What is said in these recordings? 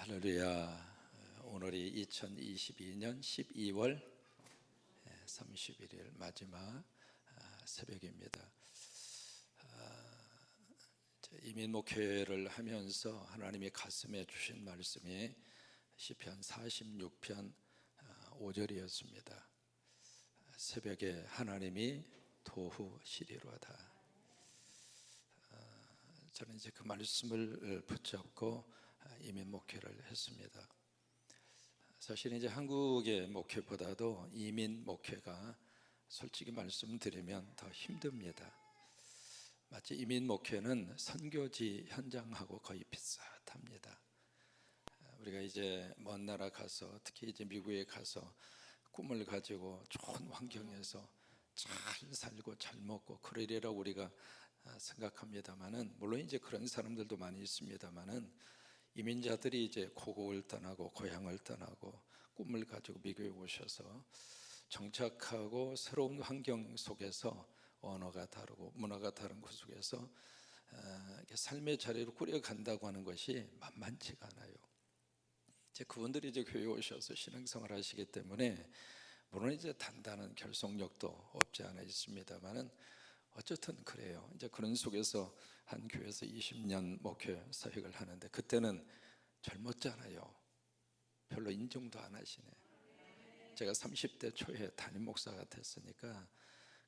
할렐루야. 오늘이 2022년 12월 31일 마지막 새벽입니다. 이민 목회를 하면서 하나님이 가슴에 주신 말씀이 시편 46편 5절이었습니다. 새벽에 하나님이 도후시리로다. 저는 이제 그 말씀을 붙잡고 이민 목회를 했습니다. 사실 이제 한국의 목회보다도 이민 목회가 솔직히 말씀드리면 더 힘듭니다. 마치 이민 목회는 선교지 현장하고 거의 비슷합니다. 우리가 이제 먼 나라 가서, 특히 이제 미국에 가서 꿈을 가지고 좋은 환경에서 잘 살고 잘 먹고 그러리라고 우리가 생각합니다만은, 물론 이제 그런 사람들도 많이 있습니다만은, 이민자들이 이제 고국을 떠나고 고향을 떠나고 꿈을 가지고 미국에 오셔서 정착하고 새로운 환경 속에서 언어가 다르고 문화가 다른 그 속에서 삶의 자리를 꾸려간다고 하는 것이 만만치가 않아요. 이제 그분들이 이제 교회에 오셔서 신앙생활 하시기 때문에 물론 이제 단단한 결속력도 없지 않아 있습니다만은, 어쨌든 그래요. 이제 그런 속에서 한 교회에서 20년 목회 사역을 하는데, 그때는 젊었잖아요. 별로 인정도 안 하시네. 제가 30대 초에 담임 목사가 됐으니까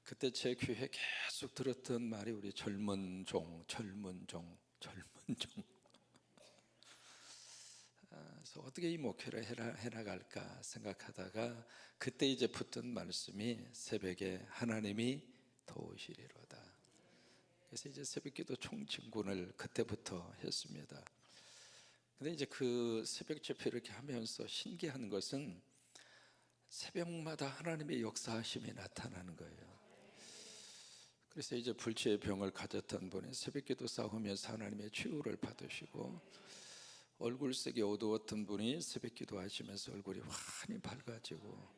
그때 제 교회에 계속 들었던 말이 우리 젊은 종. 그래서 어떻게 이 목회를 해나갈까 생각하다가 그때 이제 붙던 말씀이 새벽에 하나님이 도우시리로다. 그래서 이제 새벽기도 총진군을 그때부터 했습니다. 근데 이제 그 새벽 집회 이렇게 하면서 신기한 것은 새벽마다 하나님의 역사하심이 나타나는 거예요. 그래서 이제 불치의 병을 가졌던 분이 새벽기도 싸우면서 하나님의 치유를 받으시고, 얼굴색이 어두웠던 분이 새벽기도 하시면서 얼굴이 환히 밝아지고,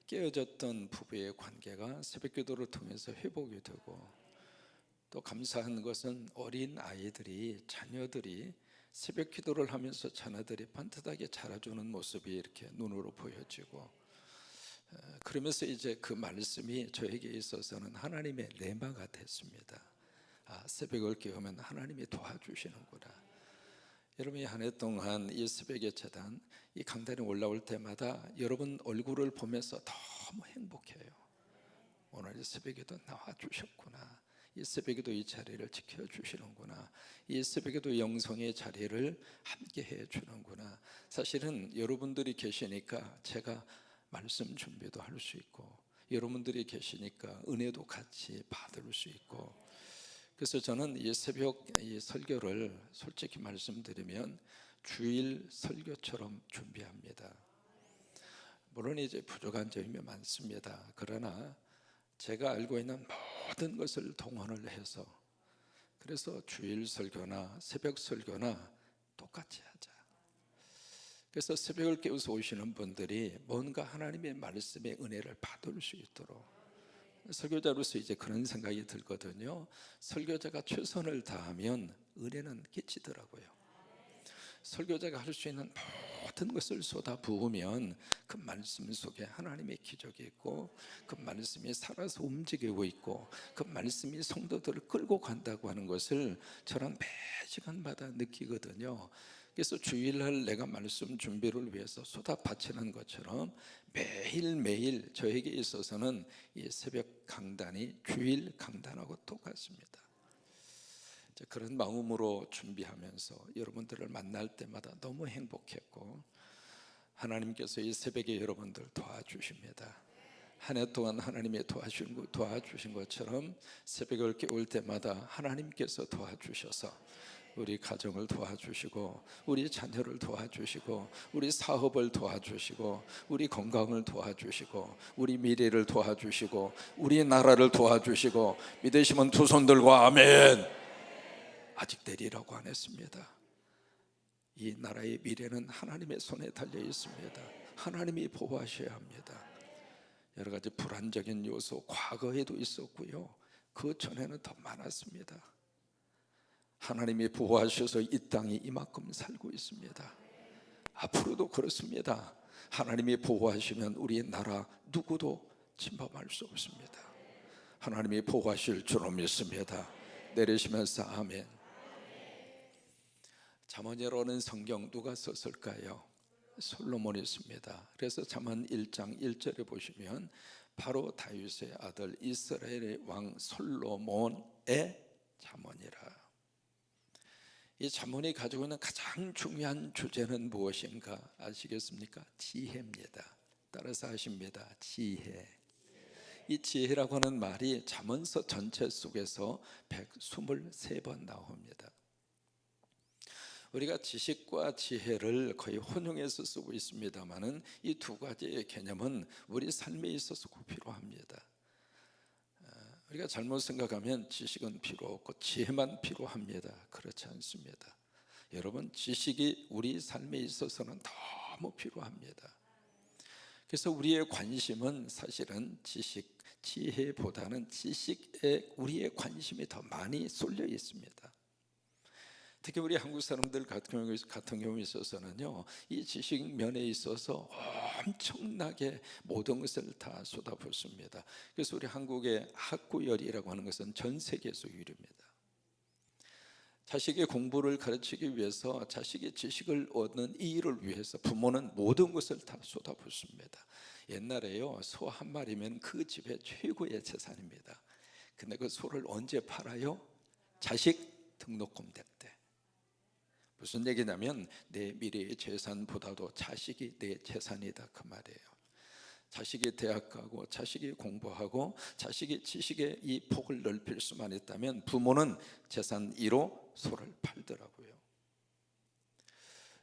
깨어졌던 부부의 관계가 새벽기도를 통해서 회복이 되고, 또 감사한 것은 어린 아이들이, 자녀들이 새벽 기도를 하면서 자녀들이 반듯하게 자라주는 모습이 이렇게 눈으로 보여지고, 그러면서 이제 그 말씀이 저에게 있어서는 하나님의 레마가 됐습니다. 새벽을 깨우면 하나님이 도와주시는구나. 여러분이 한 해 동안 이 새벽의 제단, 이 강단에 올라올 때마다 여러분 얼굴을 보면서 너무 행복해요. 오늘 새벽에도 나와주셨구나. 이 새벽에도 이 자리를 지켜주시는구나. 이 새벽에도 영성의 자리를 함께 해주는구나. 사실은 여러분들이 계시니까 제가 말씀 준비도 할 수 있고, 여러분들이 계시니까 은혜도 같이 받을 수 있고, 그래서 저는 이 새벽 이 설교를 솔직히 말씀드리면 주일 설교처럼 준비합니다. 물론 이제 부족한 점이 많습니다. 그러나 제가 알고 있는 모든 것을 동원을 해서, 그래서 주일 설교나 새벽 설교나 똑같이 하자. 그래서 새벽을 깨워서 오시는 분들이 뭔가 하나님의 말씀의 은혜를 받을 수 있도록, 설교자로서 이제 그런 생각이 들거든요. 설교자가 최선을 다하면 은혜는 끼치더라고요. 설교자가 할 수 있는 모든 것을 쏟아 부으면 그 말씀 속에 하나님의 기적이 있고, 그 말씀이 살아서 움직이고 있고, 그 말씀이 성도들을 끌고 간다고 하는 것을 저는 매 시간마다 느끼거든요. 그래서 주일날 내가 말씀 준비를 위해서 쏟아 바치는 것처럼 매일매일 저에게 있어서는 이 새벽 강단이 주일 강단하고 똑같습니다. 그런 마음으로 준비하면서 여러분들을 만날 때마다 너무 행복했고, 하나님께서 이 새벽에 여러분들 도와주십니다. 한 해 동안 하나님이 도와주신 것처럼 새벽을 깨울 때마다 하나님께서 도와주셔서 우리 가정을 도와주시고, 우리 자녀를 도와주시고, 우리 사업을 도와주시고, 우리 건강을 도와주시고, 우리 미래를 도와주시고, 우리 나라를 도와주시고, 믿으시면 두 손 들고 아멘. 아직 내리라고 안 했습니다. 이 나라의 미래는 하나님의 손에 달려 있습니다. 하나님이 보호하셔야 합니다. 여러 가지 불안적인 요소 과거에도 있었고요, 그 전에는 더 많았습니다. 하나님이 보호하셔서 이 땅이 이만큼 살고 있습니다. 앞으로도 그렇습니다. 하나님이 보호하시면 우리 나라 누구도 침범할 수 없습니다. 하나님이 보호하실 줄로 믿습니다. 내리시면서 아멘. 잠언이라는 성경 누가 썼을까요? 솔로몬이 씁니다. 그래서 잠언 1장 1절에 보시면 바로 다윗의 아들 이스라엘의 왕 솔로몬의 잠언이라. 이 잠언이 가지고 있는 가장 중요한 주제는 무엇인가 아시겠습니까? 지혜입니다. 따라서 하십니다. 지혜. 이 지혜라고 하는 말이 잠언서 전체 속에서 123번 나옵니다. 우리가 지식과 지혜를 거의 혼용해서 쓰고 있습니다만은 이 두 가지의 개념은 우리 삶에 있어서 꼭 필요합니다. 우리가 잘못 생각하면 지식은 필요 없고 지혜만 필요합니다. 그렇지 않습니다. 여러분, 지식이 우리 삶에 있어서는 너무 필요합니다. 그래서 우리의 관심은 사실은 지식, 지혜보다는 지식에 우리의 관심이 더 많이 쏠려 있습니다. 특히 우리 한국 사람들 같은 경우에 있어서는요, 이 지식 면에 있어서 엄청나게 모든 것을 다 쏟아붓습니다. 그래서 우리 한국의 학구열이라고 하는 것은 전 세계에서 유일입니다. 자식의 공부를 가르치기 위해서, 자식의 지식을 얻는 이 일을 위해서 부모는 모든 것을 다 쏟아붓습니다. 옛날에요, 소 한 마리면 그 집의 최고의 재산입니다. 근데 그 소를 언제 팔아요? 자식 등록금 될 때. 무슨 얘기냐면 내 미래의 재산보다도 자식이 내 재산이다, 그 말이에요. 자식이 대학 가고 자식이 공부하고 자식이 지식의 이 폭을 넓힐 수만 있다면 부모는 재산 1호 소를 팔더라고요.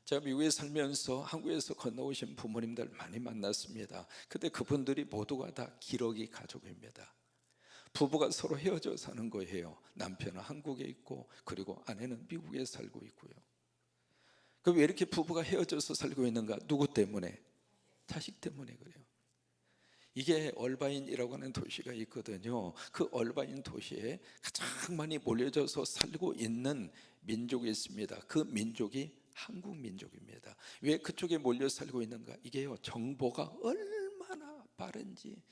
제가 미국에 살면서 한국에서 건너오신 부모님들 많이 만났습니다. 근데 그분들이 모두가 다 기러기 가족입니다. 부부가 서로 헤어져 사는 거예요. 남편은 한국에 있고 그리고 아내는 미국에 살고 있고요. 그럼 왜 이렇게 부부가 헤어져서 살고 있는가? 누구 때문에? 자식 때문에 그래요. 이게 얼바인이라고 하는 도시가 있거든요. 그 얼바인 도시에 가장 많이 몰려져서 살고 있는 민족이 있습니다. 그 민족이 한국 민족입니다. 왜 그쪽에 몰려 살고 있는가? 이게요, 정보가 얼마나 빠른지.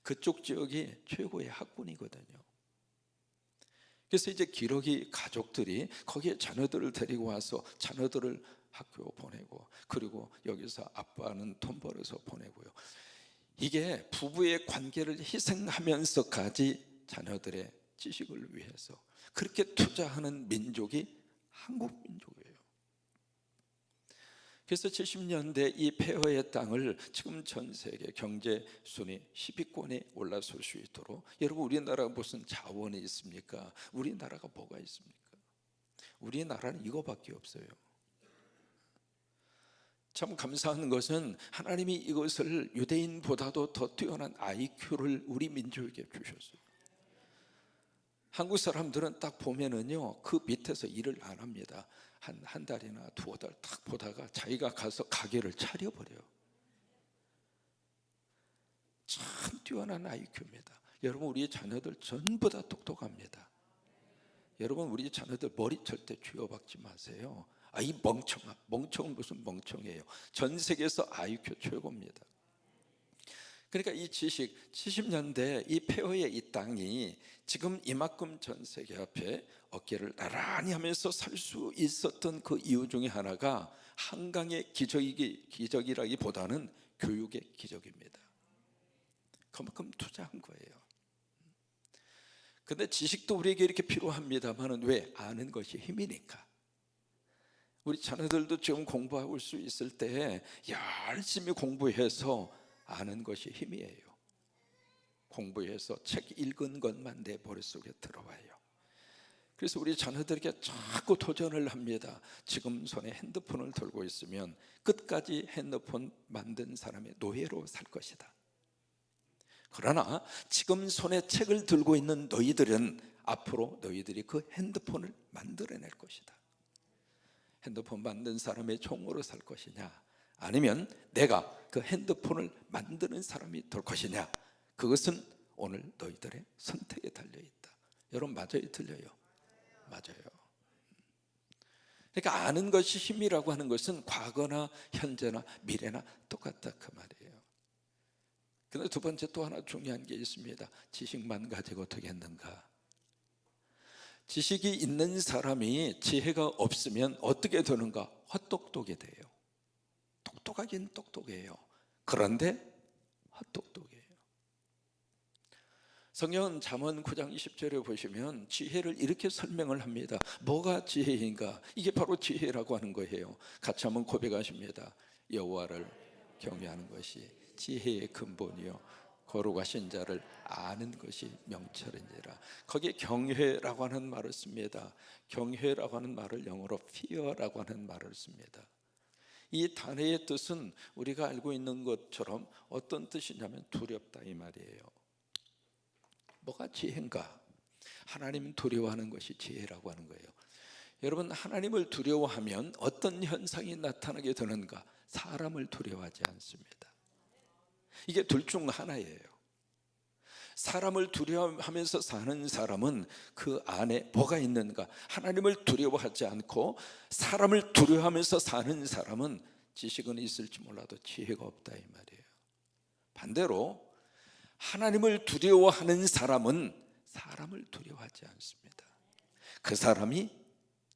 그쪽 지역이 최고의 학군이거든요. 그래서 이제 기러기 가족들이 거기에 자녀들을 데리고 와서 자녀들을 학교 보내고, 그리고 여기서 아빠는 돈 벌어서 보내고요. 이게 부부의 관계를 희생하면서까지 자녀들의 지식을 위해서 그렇게 투자하는 민족이 한국 민족이에요. 그래서 70년대 이 폐허의 땅을 지금 전 세계 경제 순위 10위권에 올라설 수 있도록, 여러분, 우리나라가 무슨 자원이 있습니까? 우리나라가 뭐가 있습니까? 우리나라는 이거밖에 없어요. 참 감사한 것은 하나님이 이것을 유대인보다도 더 뛰어난 IQ를 우리 민족에게 주셨어요. 한국 사람들은 딱 보면은요, 그 밑에서 일을 안 합니다. 한 달이나 두어 달 딱 보다가 자기가 가서 가게를 차려버려요. 참 뛰어난 IQ입니다. 여러분, 우리 자녀들 전부 다 똑똑합니다. 여러분, 우리 자녀들 머리 절대 쥐어박지 마세요. 이 멍청은 무슨 멍청이에요. 전 세계에서 IQ 최고입니다. 그러니까 이 지식, 70년대 이 폐허의 이 땅이 지금 이만큼 전 세계 앞에 어깨를 나란히 하면서 살 수 있었던 그 이유 중에 하나가 한강의 기적이라기보다는 교육의 기적입니다. 그만큼 투자한 거예요. 근데 지식도 우리에게 이렇게 필요합니다만, 왜? 아는 것이 힘이니까. 우리 자녀들도 지금 공부할 수 있을 때 열심히 공부해서 아는 것이 힘이에요. 공부해서 책 읽은 것만 내 머릿속에 들어와요. 그래서 우리 자녀들에게 자꾸 도전을 합니다. 지금 손에 핸드폰을 들고 있으면 끝까지 핸드폰 만든 사람의 노예로 살 것이다. 그러나 지금 손에 책을 들고 있는 너희들은 앞으로 너희들이 그 핸드폰을 만들어낼 것이다. 핸드폰 만든 사람의 종으로 살 것이냐, 아니면 내가 그 핸드폰을 만드는 사람이 될 것이냐, 그것은 오늘 너희들의 선택에 달려있다. 여러분, 맞아요, 틀려요? 맞아요. 그러니까 아는 것이 힘이라고 하는 것은 과거나 현재나 미래나 똑같다 그 말이에요. 그런데 두 번째 또 하나 중요한 게 있습니다. 지식만 가지고 되겠는가? 지식이 있는 사람이 지혜가 없으면 어떻게 되는가? 헛똑똑이 돼요. 똑똑하긴 똑똑해요. 그런데 헛똑똑해요. 성경은 잠언 9장 20절에 보시면 지혜를 이렇게 설명을 합니다. 뭐가 지혜인가? 이게 바로 지혜라고 하는 거예요. 같이 한번 고백하십니다. 여호와를 경외하는 것이 지혜의 근본이요 거룩하신 자를 아는 것이 명철인지라. 거기에 경외라고 하는 말을 씁니다. 경외라고 하는 말을 영어로 fear라고 하는 말을 씁니다. 이 단어의 뜻은 우리가 알고 있는 것처럼 어떤 뜻이냐면 두렵다 이 말이에요. 뭐가 지혜인가? 하나님 두려워하는 것이 지혜라고 하는 거예요. 여러분, 하나님을 두려워하면 어떤 현상이 나타나게 되는가? 사람을 두려워하지 않습니다. 이게 둘 중 하나예요. 사람을 두려워하면서 사는 사람은 그 안에 뭐가 있는가? 하나님을 두려워하지 않고 사람을 두려워하면서 사는 사람은 지식은 있을지 몰라도 지혜가 없다 이 말이에요. 반대로 하나님을 두려워하는 사람은 사람을 두려워하지 않습니다. 그 사람이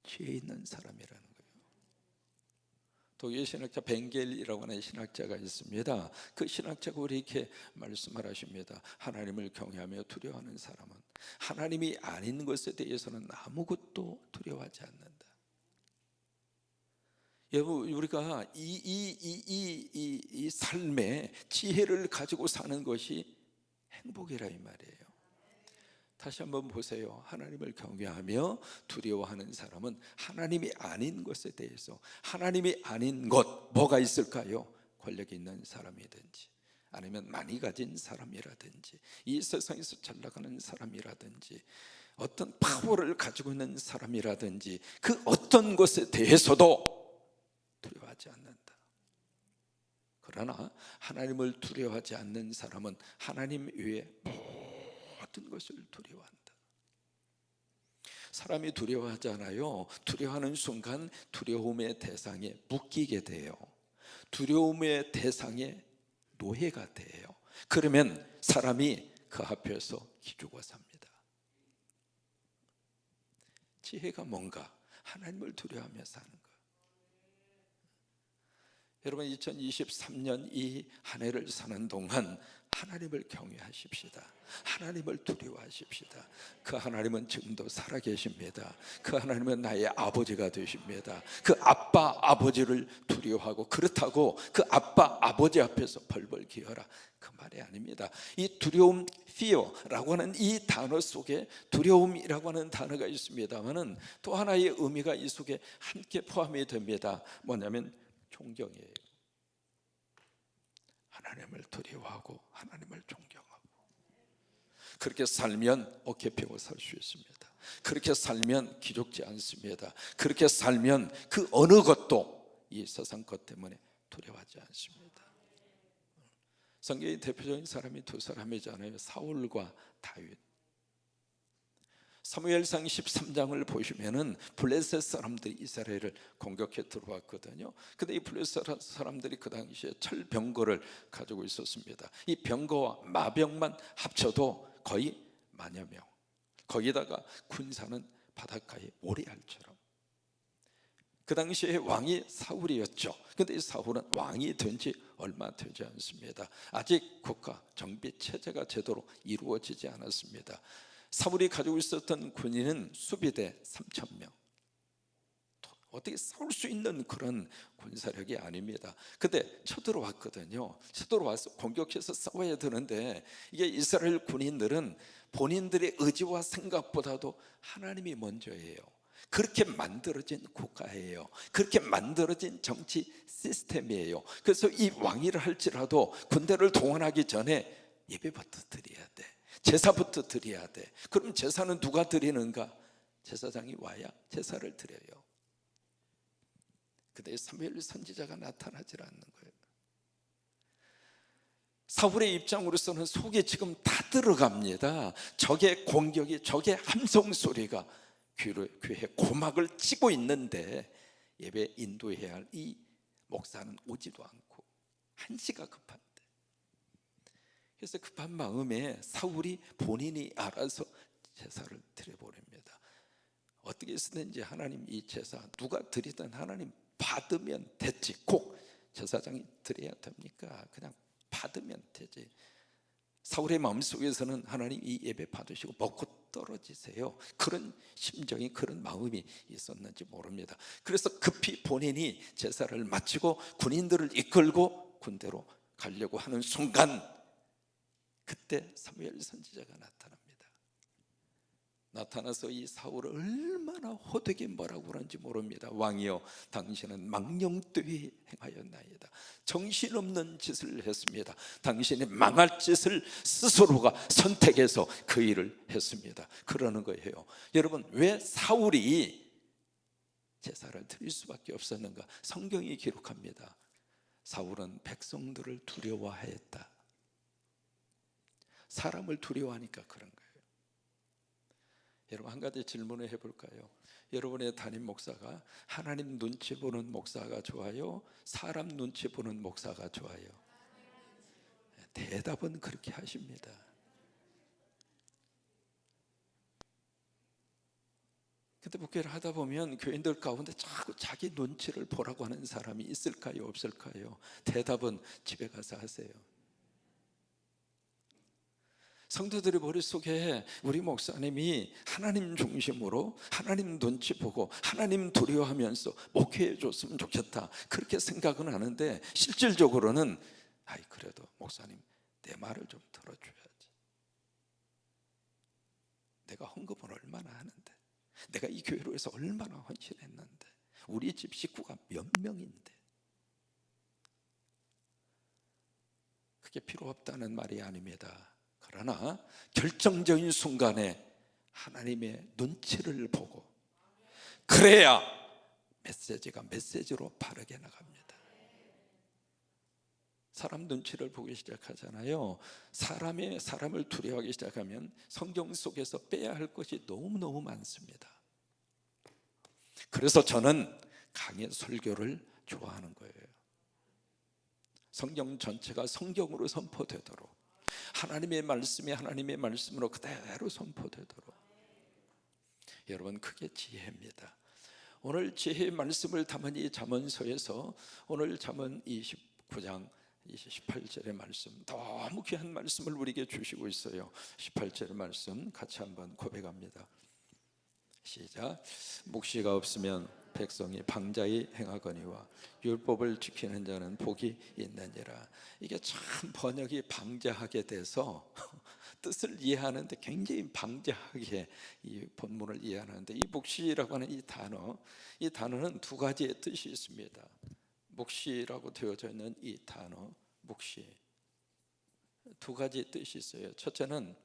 지혜 있는 사람이라는 거예요. 독일 신학자 벵겔이라고 하는 신학자가 있습니다. 그 신학자가 이렇게 말씀을 하십니다. 하나님을 경외하며 두려워하는 사람은 하나님이 아닌 것에 대해서는 아무것도 두려워하지 않는다. 여러분, 우리가 이 삶의 지혜를 가지고 사는 것이 행복이라 이 말이에요. 다시 한번 보세요. 하나님을 경외하며 두려워하는 사람은 하나님이 아닌 것에 대해서, 하나님이 아닌 것 뭐가 있을까요? 권력이 있는 사람이든지 아니면 많이 가진 사람이라든지 이 세상에서 잘 나가는 사람이라든지 어떤 파워를 가지고 있는 사람이라든지 그 어떤 것에 대해서도 두려워하지 않는다. 그러나 하나님을 두려워하지 않는 사람은 하나님 외에 모든 것을 두려워한다. 사람이 두려워하잖아요. 두려워하는 순간 두려움의 대상에 묶이게 돼요. 두려움의 대상에 노예가 돼요. 그러면 사람이 그 앞에서 기죽어 삽니다. 지혜가 뭔가? 하나님을 두려워하며 사는 것. 여러분, 2023년 이 한 해를 사는 동안 하나님을 경외하십시다. 하나님을 두려워하십시다. 그 하나님은 지금도 살아계십니다. 그 하나님은 나의 아버지가 되십니다. 그 아빠 아버지를 두려워하고, 그렇다고 그 아빠 아버지 앞에서 벌벌 기어라 그 말이 아닙니다. 이 두려움, fear라고 하는 이 단어 속에 두려움이라고 하는 단어가 있습니다만은 또 하나의 의미가 이 속에 함께 포함이 됩니다. 뭐냐면 존경이에요. 하나님을 두려워하고 하나님을 존경하고, 그렇게 살면 어깨 펴고 살 수 있습니다. 그렇게 살면 기죽지 않습니다. 그렇게 살면 그 어느 것도 이 세상 것 때문에 두려워하지 않습니다. 성경의 대표적인 사람이 두 사람이잖아요. 사울과 다윗. 사무엘상 13장을 보시면은 블레셋 사람들이 이스라엘을 공격해 들어왔거든요. 근데 이 블레셋 사람들이 그 당시에 철병거를 가지고 있었습니다. 이 병거와 마병만 합쳐도 거의 만여 명. 거기다가 군사는 바닷가의 오리알처럼. 그 당시에 왕이 사울이었죠. 근데 이 사울은 왕이 된 지 얼마 되지 않습니다. 아직 국가 정비 체제가 제대로 이루어지지 않았습니다. 사울이 가지고 있었던 군인은 수비대 3,000명. 어떻게 싸울 수 있는 그런 군사력이 아닙니다. 근데 쳐들어왔거든요. 쳐들어와서 공격해서 싸워야 되는데, 이게 이스라엘 군인들은 본인들의 의지와 생각보다도 하나님이 먼저예요. 그렇게 만들어진 국가예요. 그렇게 만들어진 정치 시스템이에요. 그래서 이 왕위를 할지라도 군대를 동원하기 전에 예배부터 드려야 돼. 제사부터 드려야 돼. 그럼 제사는 누가 드리는가? 제사장이 와야 제사를 드려요. 근데 사무엘 선지자가 나타나질 않는 거예요. 사울의 입장으로서는 속에 지금 다 들어갑니다. 적의 공격이, 적의 함성 소리가 귀에 고막을 치고 있는데 예배 인도해야 할 이 목사는 오지도 않고 한시가 급한데, 그래서 급한 마음에 사울이 본인이 알아서 제사를 드려버립니다. 어떻게 쓰든지 하나님 이 제사 누가 드리든 하나님 받으면 됐지, 꼭 제사장이 드려야 됩니까? 그냥 받으면 되지. 사울의 마음속에서는 하나님 이 예배 받으시고 먹고 떨어지세요, 그런 심정이, 그런 마음이 있었는지 모릅니다. 그래서 급히 본인이 제사를 마치고 군인들을 이끌고 군대로 가려고 하는 순간, 그때 사무엘 선지자가 나타나서 이 사울을 얼마나 호되게 뭐라고 그런지 모릅니다. 왕이여, 당신은 망령되이 행하였나이다. 정신없는 짓을 했습니다. 당신이 망할 짓을 스스로가 선택해서 그 일을 했습니다. 그러는 거예요. 여러분, 왜 사울이 제사를 드릴 수밖에 없었는가? 성경이 기록합니다. 사울은 백성들을 두려워하였다. 사람을 두려워하니까 그런 거예요. 여러분, 한 가지 질문을 해볼까요? 여러분의 담임 목사가 하나님 눈치 보는 목사가 좋아요? 사람 눈치 보는 목사가 좋아요? 대답은 그렇게 하십니다. 근데 목회를 하다 보면 교인들 가운데 자꾸 자기 눈치를 보라고 하는 사람이 있을까요? 없을까요? 대답은 집에 가서 하세요. 성도들의 머릿속에 우리 목사님이 하나님 중심으로 하나님 눈치 보고 하나님 두려워하면서 목회해 줬으면 좋겠다, 그렇게 생각은 하는데, 실질적으로는 그래도 목사님 내 말을 좀 들어줘야지. 내가 헌금을 얼마나 하는데, 내가 이 교회로 해서 얼마나 헌신했는데, 우리 집 식구가 몇 명인데. 그게 필요 없다는 말이 아닙니다. 그러나 결정적인 순간에 하나님의 눈치를 보고, 그래야 메시지가 메시지로 바르게 나갑니다. 사람 눈치를 보기 시작하잖아요. 사람을 두려워하기 시작하면 성경 속에서 빼야 할 것이 너무너무 많습니다. 그래서 저는 강의 설교를 좋아하는 거예요. 성경 전체가 성경으로 선포되도록, 하나님의 말씀이 하나님의 말씀으로 그대로 선포되도록. 여러분, 그게 지혜입니다. 오늘 지혜의 말씀을 담은 이 잠언서에서 오늘 잠언 29장 18절의 말씀, 너무 귀한 말씀을 우리에게 주시고 있어요. 18절의 말씀 같이 한번 고백합니다. 시작. 묵시가 없으면 백성이 방자히 행하거니와 율법을 지키는 자는 복이 있느니라. 이게 참 번역이 방자하게 돼서 뜻을 이해하는데 굉장히 방자하게 이 본문을 이해하는데, 이 묵시라고 하는 이 단어는 두 가지의 뜻이 있습니다. 묵시라고 되어져 있는 이 단어 묵시, 두 가지 뜻이 있어요. 첫째는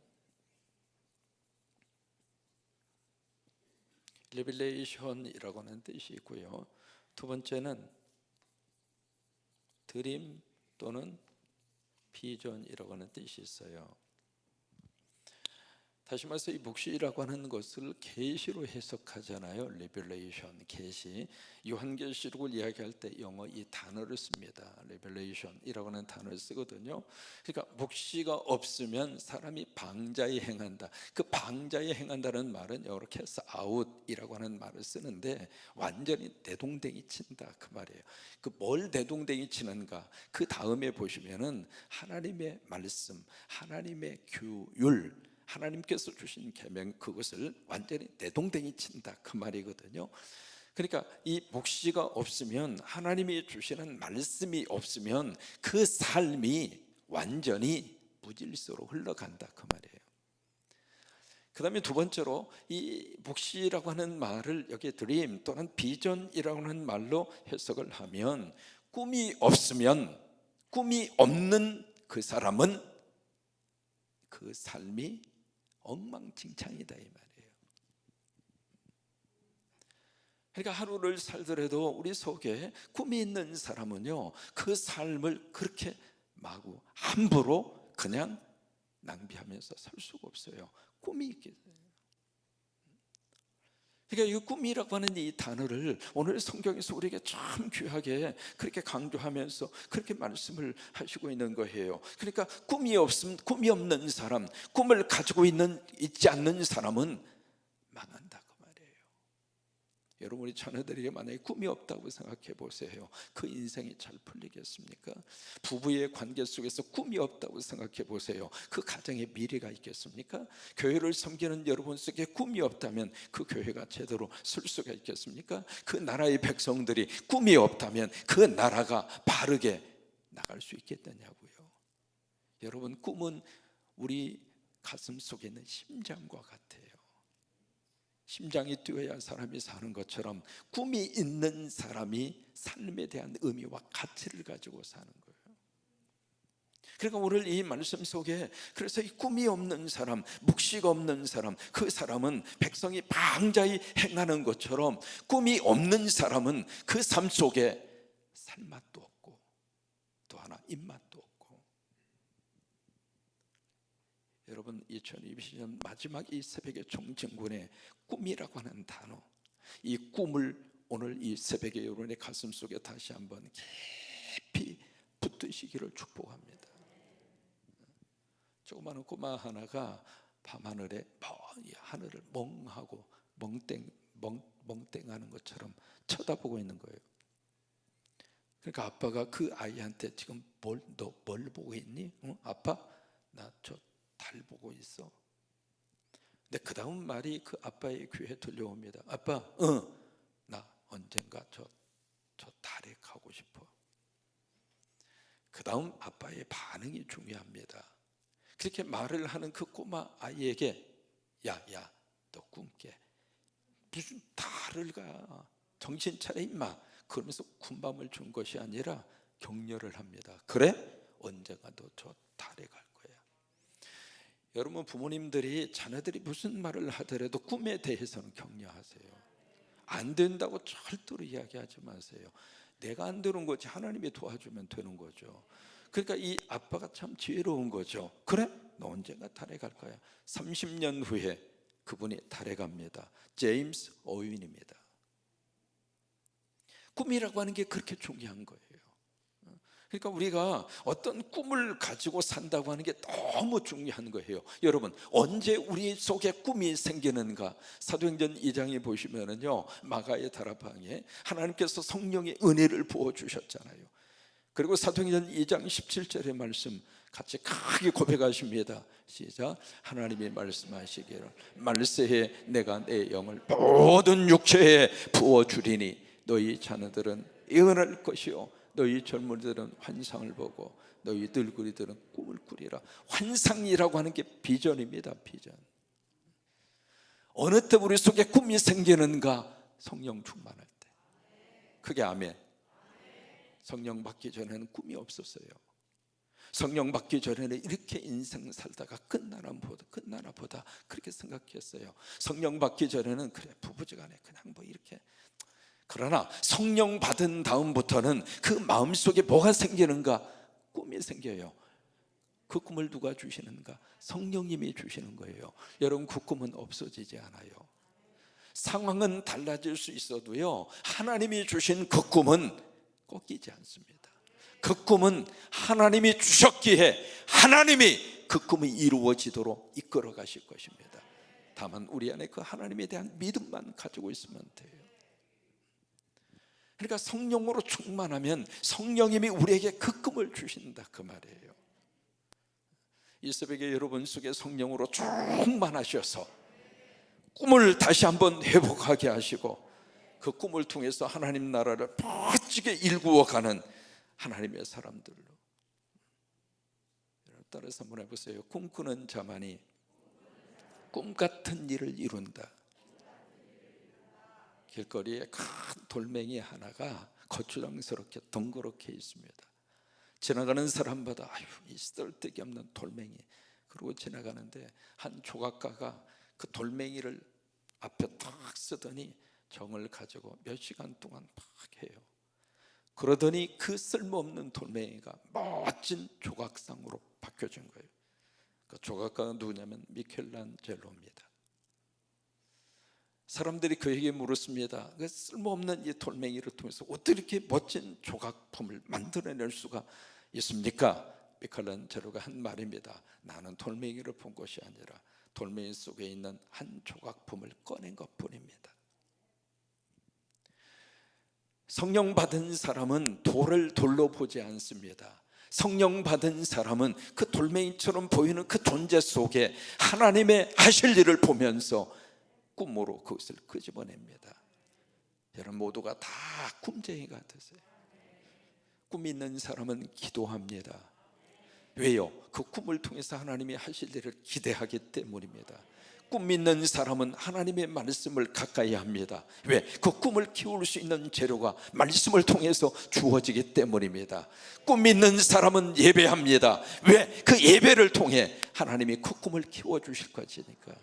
레빌레이션이라고 하는 뜻이 있고요. 두 번째는 드림 또는 비전이라고 하는 뜻이 있어요. 다시 말해서 이 묵시라고 하는 것을 계시로 해석하잖아요. 레벨레이션, 계시. 요한계시록을 이야기할 때 영어 이 단어를 씁니다. 레벨레이션이라고 하는 단어를 쓰거든요. 그러니까 묵시가 없으면 사람이 방자히 행한다. 그 방자히 행한다는 말은 이렇게 해서 아웃이라고 하는 말을 쓰는데, 완전히 내동댕이 친다 그 말이에요. 그 뭘 내동댕이 치는가? 그 다음에 보시면은 하나님의 말씀, 하나님의 규율, 하나님께서 주신 계명, 그것을 완전히 내동댕이 친다 그 말이거든요. 그러니까 이 묵시가 없으면, 하나님이 주시는 말씀이 없으면 그 삶이 완전히 무질서로 흘러간다 그 말이에요. 그 다음에 두 번째로 이 묵시라고 하는 말을 여기 드림 또는 비전이라고 하는 말로 해석을 하면, 꿈이 없으면, 꿈이 없는 그 사람은 그 삶이 엉망진창이다 이 말이에요. 그러니까 하루를 살더라도 우리 속에 꿈이 있는 사람은요, 그 삶을 그렇게 마구 함부로 그냥 낭비하면서 살 수가 없어요. 꿈이 있기 때문에. 그러니까 이 꿈이라고 하는 이 단어를 오늘 성경에서 우리에게 참 귀하게 그렇게 강조하면서 그렇게 말씀을 하시고 있는 거예요. 그러니까 꿈이 없는 사람, 꿈을 가지고 있지 않는 사람은 망한다 그 말이에요. 여러분, 우리 자녀들에게 만약에 꿈이 없다고 생각해 보세요. 그 인생이 잘 풀리겠습니까? 부부의 관계 속에서 꿈이 없다고 생각해 보세요. 그 가정에 미래가 있겠습니까? 교회를 섬기는 여러분 속에 꿈이 없다면 그 교회가 제대로 쓸 수가 있겠습니까? 그 나라의 백성들이 꿈이 없다면 그 나라가 바르게 나갈 수 있겠느냐고요. 여러분, 꿈은 우리 가슴 속에 있는 심장과 같아요. 심장이 뛰어야 사람이 사는 것처럼 꿈이 있는 사람이 삶에 대한 의미와 가치를 가지고 사는 거예요. 그러니까 오늘 이 말씀 속에 그래서 이 꿈이 없는 사람, 묵시가 없는 사람, 그 사람은 백성이 방자히 행하는 것처럼 꿈이 없는 사람은 그 삶 속에 살맛도 없고 또 하나 입맛도 없고. 여러분, 2020년 마지막 이 새벽의 종증군의 꿈이라고 하는 단어, 이 꿈을 오늘 이 새벽에 여러분의 가슴 속에 다시 한번 깊이 붙드시기를 축복합니다. 조그마한 꼬마 하나가 밤하늘에 하늘을 멍하고 멍땡하는 것처럼 쳐다보고 있는 거예요. 그러니까 아빠가 그 아이한테 지금 너 뭘 보고 있니? 아빠, 나 저 달 보고 있어. 근데 그 다음 말이 그 아빠의 귀에 들려옵니다. 아빠, 나 언젠가 저 달에 가고 싶어. 그 다음 아빠의 반응이 중요합니다. 그렇게 말을 하는 그 꼬마 아이에게 야, 너 꿈깨. 무슨 달을 가. 정신 차려 임마. 그러면서 군밤을 준 것이 아니라 격려를 합니다. 그래? 언젠가 너 저 달에 갈 거야. 여러분, 부모님들이 자녀들이 무슨 말을 하더라도 꿈에 대해서는 격려하세요. 안 된다고 절대로 이야기하지 마세요. 내가 안 되는 거지 하나님이 도와주면 되는 거죠. 그러니까 이 아빠가 참 지혜로운 거죠. 그래? 너 언젠가 달에 갈 거야. 30년 후에 그분이 달에 갑니다. 제임스 오윈입니다. 꿈이라고 하는 게 그렇게 중요한 거예요. 그러니까 우리가 어떤 꿈을 가지고 산다고 하는 게 너무 중요한 거예요. 여러분, 언제 우리 속에 꿈이 생기는가? 사도행전 2장에 보시면은요, 마가의 다락방에 하나님께서 성령의 은혜를 부어 주셨잖아요. 그리고 사도행전 2장 17절의 말씀 같이 크게 고백하십니다. 시작. 하나님이 말씀하시기를 말세에 내가 내 영을 모든 육체에 부어주리니 너희 자녀들은 예언할 것이요 너희 젊은이들은 환상을 보고 너희 늙은이들은 꿈을 꾸리라. 환상이라고 하는 게 비전입니다. 비전. 어느 때 우리 속에 꿈이 생기는가? 성령 충만할 때. 그게 아멘. 성령 받기 전에는 꿈이 없었어요. 성령 받기 전에는 이렇게 인생 살다가 끝나나 보다 그렇게 생각했어요. 성령 받기 전에는 그래 부부지간에 그냥 뭐 이렇게. 그러나 성령 받은 다음부터는 그 마음속에 뭐가 생기는가? 꿈이 생겨요. 그 꿈을 누가 주시는가? 성령님이 주시는 거예요. 여러분, 그 꿈은 없어지지 않아요. 상황은 달라질 수 있어도요, 하나님이 주신 그 꿈은 꺾이지 않습니다. 그 꿈은 하나님이 주셨기에 하나님이 그 꿈이 이루어지도록 이끌어 가실 것입니다. 다만 우리 안에 그 하나님에 대한 믿음만 가지고 있으면 돼요. 그러니까 성령으로 충만하면 성령님이 우리에게 그 꿈을 주신다 그 말이에요. 이 새벽에 여러분 속에 성령으로 충만하셔서 꿈을 다시 한번 회복하게 하시고 그 꿈을 통해서 하나님 나라를 멋지게 일구어가는 하나님의 사람들로. 따라서 한번 해보세요. 꿈꾸는 자만이 꿈 같은 일을 이룬다. 길거리에 큰 돌멩이 하나가 거추장스럽게 덩그렇게 있습니다. 지나가는 사람마다 아유, 이 쓸데기 없는 돌멩이. 그러고 지나가는데 한 조각가가 그 돌멩이를 앞에 탁 쓰더니 정을 가지고 몇 시간 동안 막 해요. 그러더니 그 쓸모없는 돌멩이가 멋진 조각상으로 바뀌어진 거예요. 그 조각가가 누구냐면 미켈란젤로입니다. 사람들이 그에게 물었습니다. 그 쓸모없는 이 돌멩이를 통해서 어떻게 이렇게 멋진 조각품을 만들어낼 수가 있습니까? 미켈란젤로가 한 말입니다. 나는 돌멩이를 본 것이 아니라 돌멩이 속에 있는 한 조각품을 꺼낸 것뿐입니다. 성령 받은 사람은 돌을 돌로 보지 않습니다. 성령 받은 사람은 그 돌멩이처럼 보이는 그 존재 속에 하나님의 하실 일을 보면서 꿈으로 그것을 끄집어냅니다. 여러분 모두가 다 꿈쟁이가 되세요. 꿈 있는 사람은 기도합니다. 왜요? 그 꿈을 통해서 하나님이 하실 일을 기대하기 때문입니다. 꿈 있는 사람은 하나님의 말씀을 가까이 합니다. 왜? 그 꿈을 키울 수 있는 재료가 말씀을 통해서 주어지기 때문입니다. 꿈 있는 사람은 예배합니다. 왜? 그 예배를 통해 하나님이 그 꿈을 키워주실 것이니까.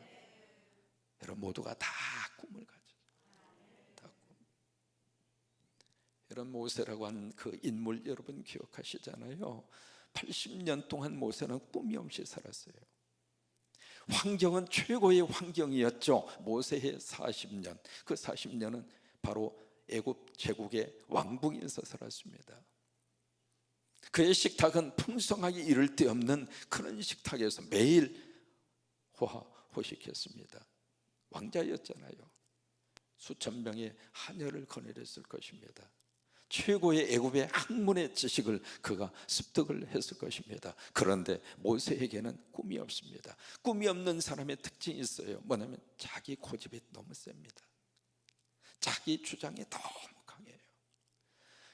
여러분 모두가 다 꿈을 가져요. 다 꿈. 여러분 모세라고 하는 그 인물 여러분 기억하시잖아요. 80년 동안 모세는 꿈이 없이 살았어요. 환경은 최고의 환경이었죠. 모세의 40년, 그 40년은 바로 애굽 제국의 왕궁에서 살았습니다. 그의 식탁은 풍성하기 이를 데 없는 그런 식탁에서 매일 호식했습니다. 왕자였잖아요. 수천 명의 하녀를 거느렸을 것입니다. 최고의 애굽의 학문의 지식을 그가 습득을 했을 것입니다. 그런데 모세에게는 꿈이 없습니다. 꿈이 없는 사람의 특징이 있어요. 뭐냐면 자기 고집이 너무 셉니다. 자기 주장이 너무 강해요.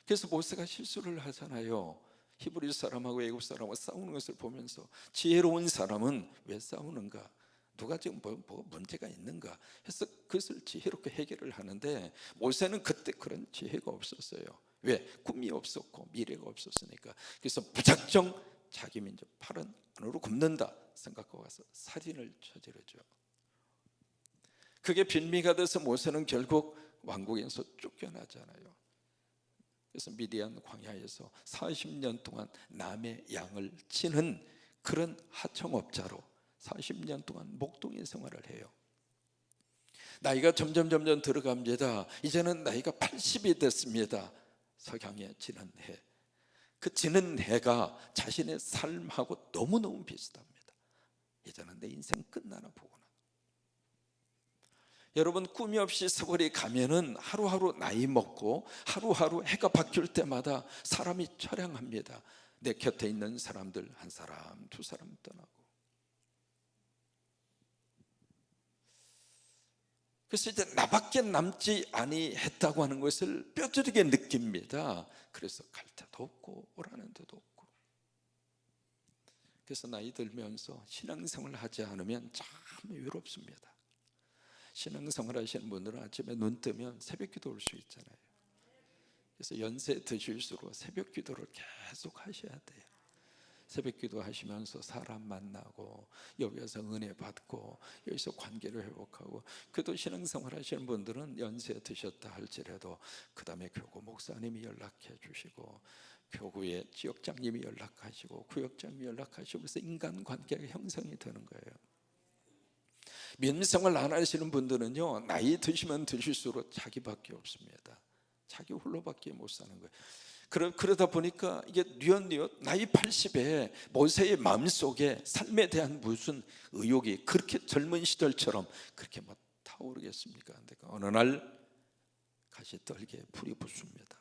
그래서 모세가 실수를 하잖아요. 히브리 사람하고 애굽 사람하고 싸우는 것을 보면서 지혜로운 사람은 왜 싸우는가? 누가 지금 뭐 문제가 있는가 해서 그것을 지혜롭게 해결을 하는데 모세는 그때 그런 지혜가 없었어요. 왜? 꿈이 없었고 미래가 없었으니까. 그래서 무작정 자기 민족 팔은 안으로 굽는다 생각하고 가서 살인을 저지르죠. 그게 빌미가 돼서 모세는 결국 왕국에서 쫓겨나잖아요. 그래서 미디안 광야에서 40년 동안 남의 양을 치는 그런 하청업자로 40년 동안 목동인 생활을 해요. 나이가 점점 들어갑니다. 이제는 나이가 80이 됐습니다. 석양에 지는 해, 그 지는 해가 자신의 삶하고 너무너무 비슷합니다. 이제는 내 인생 끝나나 보구나. 여러분 꿈이 없이 세월이 가면은 하루하루 나이 먹고 하루하루 해가 바뀔 때마다 사람이 처량합니다. 내 곁에 있는 사람들 한 사람 두 사람 떠나고. 그래서 이제 나밖에 남지 아니했다고 하는 것을 뼈저리게 느낍니다. 그래서 갈 데도 없고 오라는 데도 없고. 그래서 나이 들면서 신앙생활을 하지 않으면 참 외롭습니다. 신앙생활 하시는 분들은 아침에 눈 뜨면 새벽 기도 올 수 있잖아요. 그래서 연세 드실수록 새벽 기도를 계속 하셔야 돼요. 새벽 기도 하시면서 사람 만나고 여기서 은혜 받고 여기서 관계를 회복하고. 그래도 신앙생활 하시는 분들은 연세 드셨다 할지라도 그 다음에 교구 목사님이 연락해 주시고 교구의 지역장님이 연락하시고 구역장님이 연락하시고 그래서 인간관계가 형성이 되는 거예요. 민생활 안 하시는 분들은요 나이 드시면 드실수록 자기밖에 없습니다. 자기 홀로밖에 못 사는 거예요. 그러다 보니까 이게 뉘엿뉘엿 나이 80에 모세의 마음속에 삶에 대한 무슨 의욕이 그렇게 젊은 시절처럼 그렇게 막 타오르겠습니까? 근데 어느 날 가시떨기에 불이 붙습니다.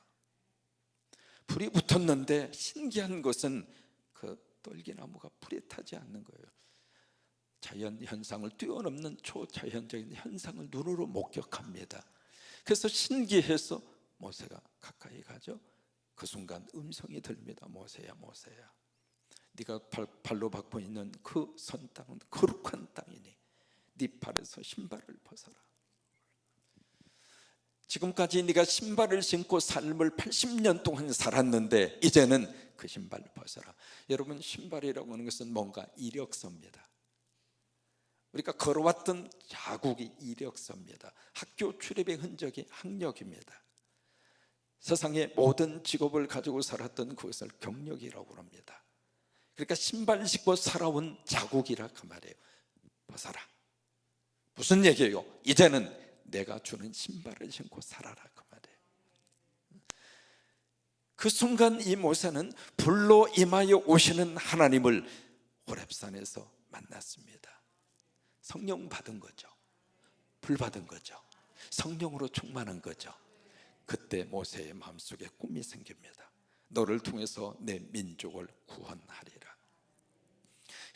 불이 붙었는데 신기한 것은 그 떨기나무가 불에 타지 않는 거예요. 자연 현상을 뛰어넘는 초자연적인 현상을 눈으로 목격합니다. 그래서 신기해서 모세가 가까이 가죠. 그 순간 음성이 들립니다. 모세야 모세야, 네가 발로 밟고 있는 그 선 땅은 거룩한 땅이니 네 발에서 신발을 벗어라. 지금까지 네가 신발을 신고 삶을 80년 동안 살았는데 이제는 그 신발을 벗어라. 여러분 신발이라고 하는 것은 뭔가 이력서입니다. 우리가 걸어왔던 자국이 이력서입니다. 학교 출입의 흔적이 학력입니다. 세상의 모든 직업을 가지고 살았던 그것을 경력이라고 합니다. 그러니까 신발 신고 살아온 자국이라 그 말이에요. 벗어라. 무슨 얘기예요? 이제는 내가 주는 신발을 신고 살아라, 그 말이에요. 그 순간 이 모세는 불로 임하여 오시는 하나님을 호렙산에서 만났습니다. 성령 받은 거죠. 불 받은 거죠. 성령으로 충만한 거죠. 그때 모세의 마음속에 꿈이 생깁니다. 너를 통해서 내 민족을 구원하리라.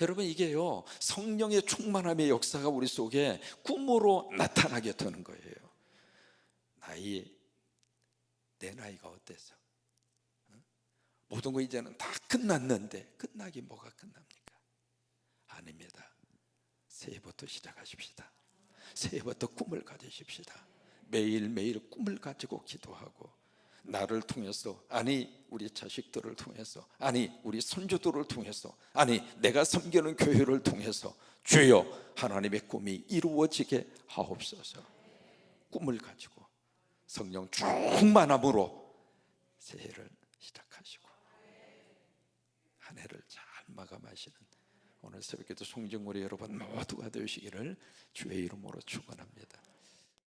여러분, 이게요, 성령의 충만함의 역사가 우리 속에 꿈으로 나타나게 되는 거예요. 내 나이가 어때서? 모든 거 이제는 다 끝났는데 끝나기 뭐가 끝납니까? 아닙니다. 새해부터 시작하십시다. 새해부터 꿈을 가지십시다. 매일매일 꿈을 가지고 기도하고, 나를 통해서, 아니 우리 자식들을 통해서, 아니 우리 손주들을 통해서, 아니 내가 섬기는 교회를 통해서 주여 하나님의 꿈이 이루어지게 하옵소서. 꿈을 가지고 성령 충만함으로 새해를 시작하시고 한 해를 잘 마감하시는 오늘 새벽에도 송정우리 여러분 모두가 되시기를 주의 이름으로 축원합니다.